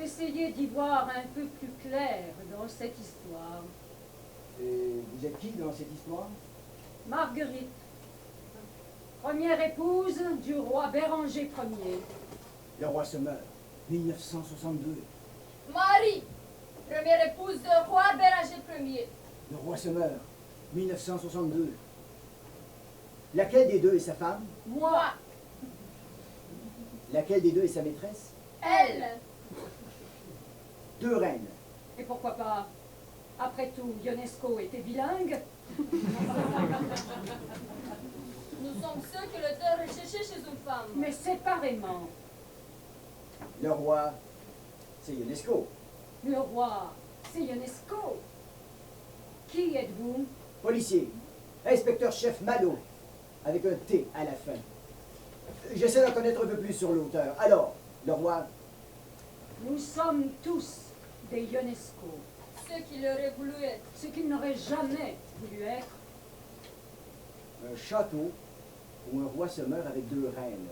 essayer d'y voir un peu plus clair dans cette histoire. Et vous êtes qui dans cette histoire? Marguerite, première épouse du roi Béranger Ier. Le roi se meurt, 1962. Marie, première épouse du roi Béranger Ier. Le roi se meurt, 1962. Laquelle des deux est sa femme? Moi, Laquelle des deux est sa maîtresse? Elle. Deux reines. et pourquoi pas? Après tout, Ionesco était bilingue. Nous sommes ceux que l'auteur recherchait chez une femme. Mais séparément. Le roi, c'est Ionesco. Le roi, c'est Ionesco. Qui êtes-vous? Policier, inspecteur-chef Malo, avec un T à la fin. J'essaie d'en connaître un peu plus sur l'auteur. Alors, le roi, Nous sommes tous des Ionesco. Ceux qui l'auraient voulu être. Ce qu'ils n'auraient jamais voulu être. un château où un roi se meurt avec deux reines.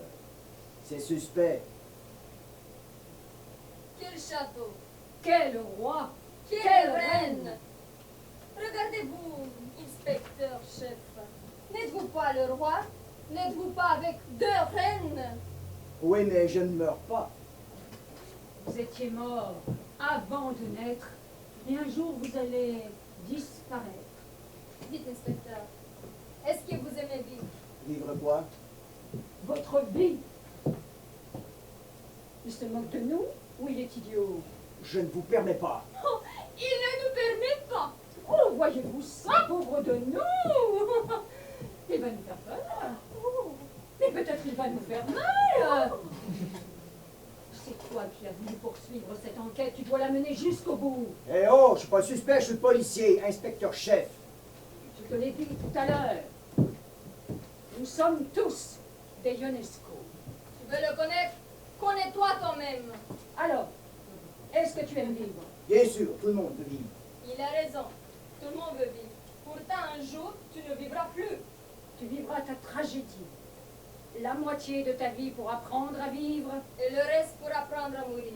C'est suspect. Quel château. Quel roi! Quelle reine. Regardez-vous, inspecteur-chef. N'êtes-vous pas le roi? N'êtes-vous pas avec deux reines? Oui, mais je ne meurs pas. Vous étiez mort avant de naître, et un jour vous allez disparaître. Dites, inspecteur, est-ce que vous aimez vivre? Vivre quoi? Votre vie. Il se moque de nous ou il est idiot? Je ne vous permets pas. Oh, il ne nous permet pas. Oh, voyez-vous ça, pauvre de nous! Il va nous faire peur. Mais peut-être il va nous faire mal. C'est toi qui as voulu poursuivre cette enquête. Tu dois la mener jusqu'au bout. Eh oh, je suis pas suspect, je suis policier, inspecteur-chef. Je te l'ai dit tout à l'heure. Nous sommes tous des Ionesco. Tu veux le connaître? Connais-toi toi-même. Alors, est-ce que tu aimes vivre? Bien sûr, tout le monde veut vivre. Il a raison. Tout le monde veut vivre. Pourtant, un jour, tu ne vivras plus. Tu vivras ta tragédie. La moitié de ta vie pour apprendre à vivre. Et le reste pour apprendre à mourir.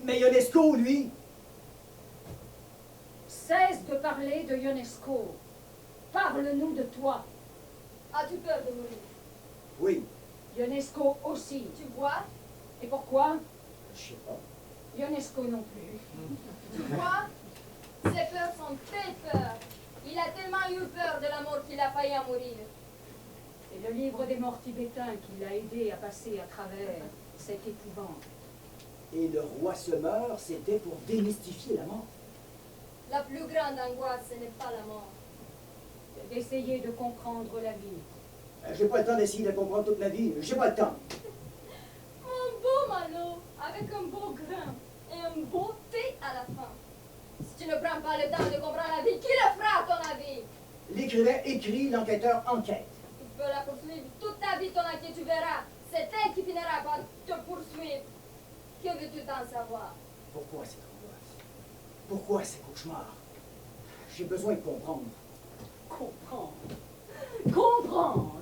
Mais Ionesco, lui, Cesse de parler de Ionesco. Parle-nous de toi. As-tu peur de mourir? oui, Ionesco aussi. Tu vois? Et pourquoi? je sais pas. Ionesco non plus. Tu vois? Ses peurs sont très peurs. Il a tellement eu peur de la mort qu'il a failli en mourir. Et le livre des morts tibétains qui l'a aidé à passer à travers cette épouvante. Et le roi se meurt, c'était pour démystifier la mort. La plus grande angoisse, ce n'est pas la mort. C'est d'essayer de comprendre la vie. J'ai pas le temps d'essayer de comprendre toute ma vie. J'ai pas le temps. Un beau Malo, avec un beau grain et un beau thé à la fin. Si tu ne prends pas le temps de comprendre la vie, qui le fera à ton avis? L'écrivain écrit, l'enquêteur enquête. Tu peux la poursuivre toute ta vie, ton enquête, tu verras. C'est elle qui finira par te poursuivre. Que veux-tu t'en savoir? Pourquoi cette angoisse? Pourquoi ces cauchemars? J'ai besoin de comprendre. Comprendre. Comprendre.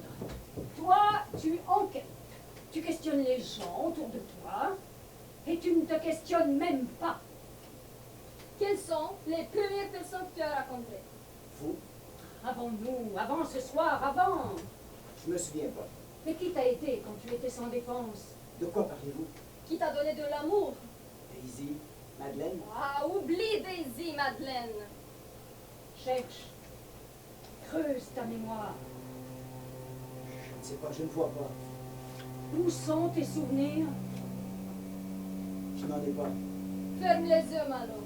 Toi, tu enquêtes. Tu questionnes les gens autour de toi. Et tu ne te questionnes même pas. Quelles sont les premières personnes que tu as rencontrées? Vous? Avant nous, avant ce soir, avant. Je me souviens pas. Mais qui t'a aidé quand tu étais sans défense? De quoi parlez-vous? Qui t'a donné de l'amour? Daisy? Madeleine? Ah, oublie Daisy, Madeleine. Cherche. Creuse ta mémoire. Je ne sais pas, je ne vois pas. Où sont tes souvenirs? Je n'en ai pas. Ferme les yeux, Malo.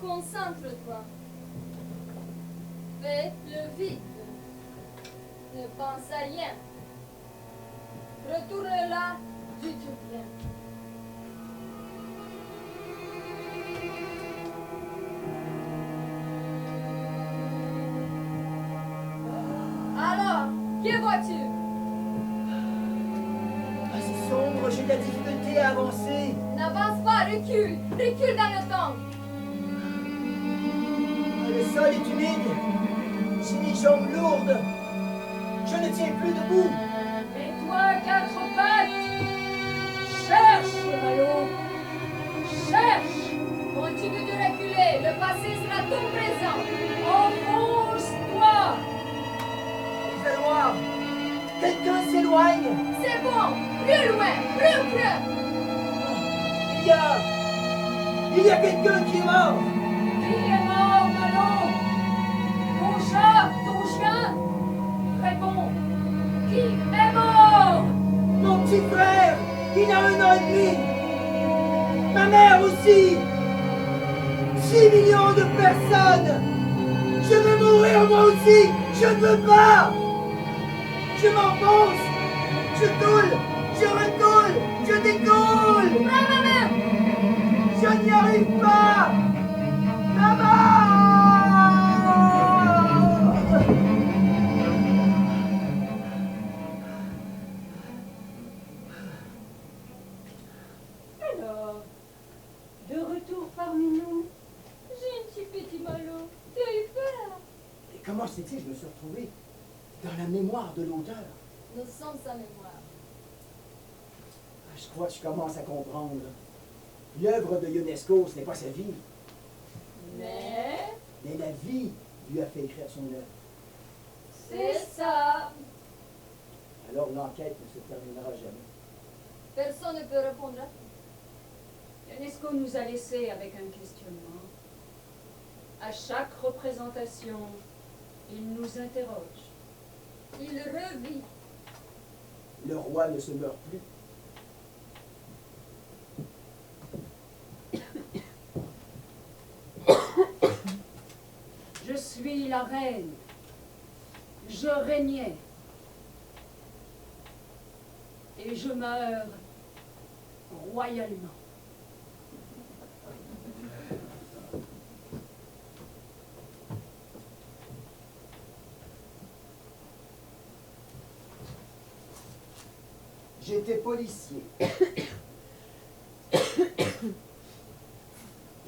Concentre-toi. Fais le vide. Ne pense à rien. Retourne là d'où tu viens. Alors, que vois-tu? Ah, c'est sombre, j'ai de la difficulté à avancer. N'avance pas, recule. Recule dans le temps. Ah, le sol est humide. J'ai les jambes lourdes. Je ne tiens plus debout. Et toi, quatre pattes, cherche, Malo. Plus loin, plus près. Il y a quelqu'un qui est mort. Qui est mort, Malo? Ton chat, ton chien? Réponds. Qui est mort? Mon petit frère, il a 1 an et demi. Ma mère aussi. 6 millions de personnes. Je veux mourir moi aussi. Je ne veux pas. Je m'enfonce. Je coule. Je recoule. Je découle. Prends ma main. Je n'y arrive pas. Maman. Alors, de retour parmi nous. Gentil petit Malo, tu as eu peur. Et comment c'est-il que je me suis retrouvé dans la mémoire de l'auteur? Nous sommes sa mémoire. Je crois que je commence à comprendre. L'œuvre de Ionesco, ce n'est pas sa vie, Mais mais la vie lui a fait écrire son œuvre. c'est ça. Alors l'enquête ne se terminera jamais. Personne ne peut répondre à tout. Ionesco nous a laissé avec un questionnement. À chaque représentation, il nous interroge. Il revit. Le roi ne se meurt plus. Je suis la reine. Je régnais. Et je meurs royalement. J'étais policier.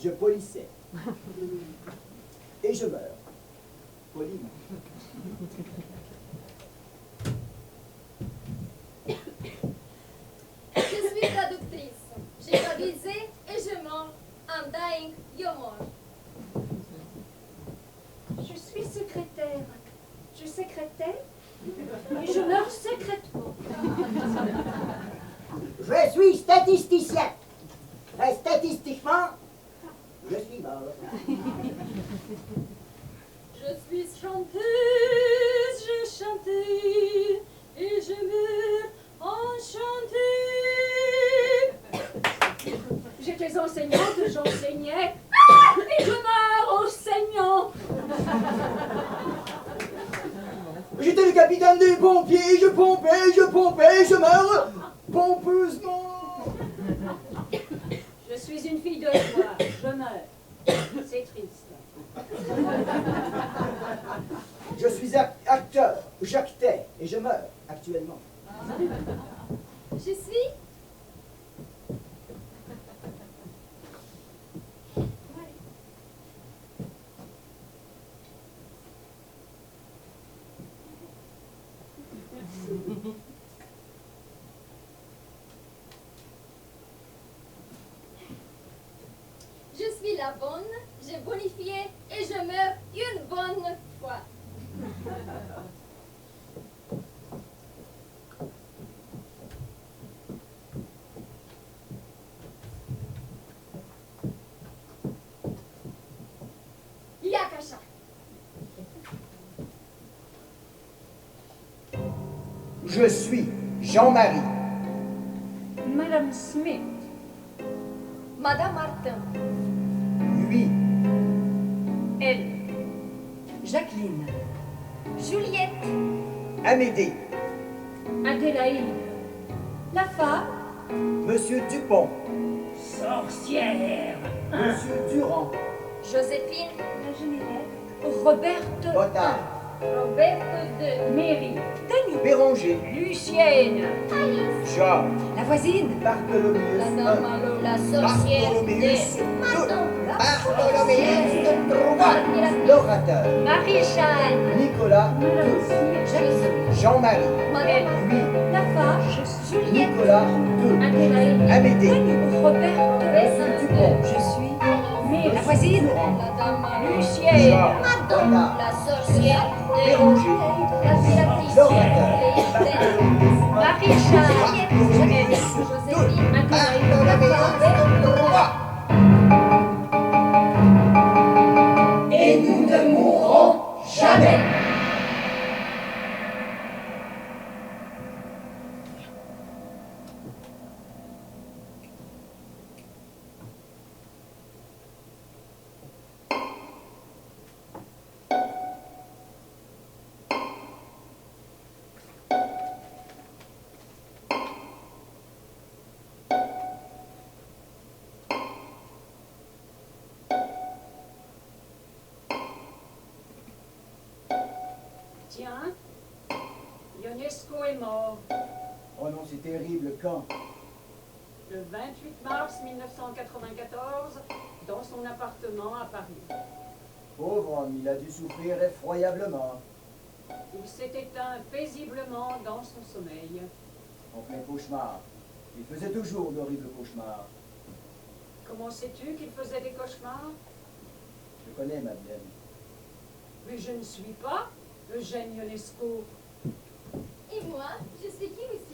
Je polissais. Et je meurs. Poliment. Je suis traductrice. J'ai traduisé et je mens. I'm dying, you're more. Je suis secrétaire. Je sécrétais et je meurs secrètement. Je suis statisticien. Et statistiquement, je suis mort. Je suis chanteuse, je chantais et je meurs enchantée. J'étais enseignante, j'enseignais et je meurs enseignant. J'étais le capitaine des pompiers, je pompais, je meurs pompeusement. Je suis une fille de joie, je meurs. C'est triste. Je suis acteur, j'actais et je meurs actuellement. Je suis Je suis la bonne, j'ai bonifié et je meurs une bonne fois. Yakasha. Je suis Jean-Marie. Madame Smith. Madame Martin. Lui, Elle. Jacqueline. Juliette. Amédée, Adélaïde. La femme. Monsieur Dupont, Sorcière. Monsieur Durand, Joséphine. La Générette. Roberte. Botard, Roberto de Mary. Dany. Béranger, Lucienne. Jacques, La voisine. Bartholoméus la I, dame Malo, la sorcière Bartholoméus de II, Maton, Bartholoméus III, l'orateur, Marie-Jeanne. Nicolas II, Jacqueline. Jean-Marie, Madame lui, La femme. Juliette. Nicolas II, Adélaïde. Amédée, Roberte. Monsieur Dupont, Je suis. Mary. La voisine. Durand, La dame Malo, Lucienne. Jacques, Madame, Botard, la sorcière de Béranger, la piratrice l'orateur, de Bartholoméus I, Marie-Jeanne. Tiens, Ionesco est mort Oh non, c'est terrible, quand? le 28 mars 1994 dans son appartement à Paris. Pauvre homme, il a dû souffrir effroyablement. Il s'est éteint paisiblement dans son sommeil. En plein cauchemar. Il faisait toujours d'horribles cauchemars. Comment sais-tu qu'il faisait des cauchemars? Je connais Madeleine. Mais je ne suis pas Eugène Ionesco. Et moi, je suis qui aussi?